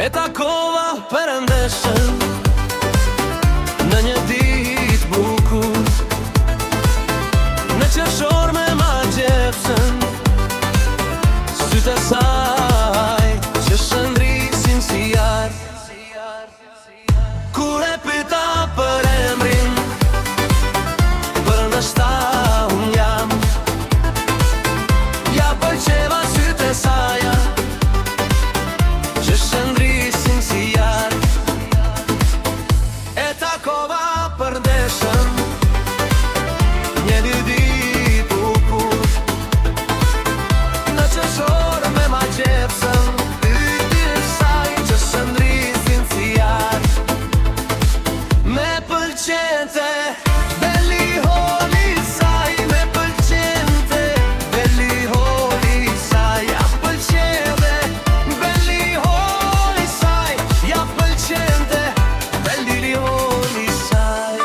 E takova përëndeshën në një ditë bukur, në qershor me ma gjepsën sytë e saj që shëndrisin si jarë. Kur e pyeta për emrin, për nështa unë jam, ja pëlqeva sytë e saja që shëndrisin si jarë. E takova për ndeshën një ditë bukur, në qershor me ma gjepsën sytë e saj që shëndrisin si jarë. Me pëlqente belli holi saj, me pëlqente belli holi saj, ja pëlqente belli holi saj, ja pëlqente belli holi saj.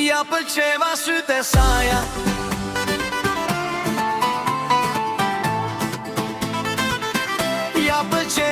Ja pëlqeva sytë e saja, ja pëlqeva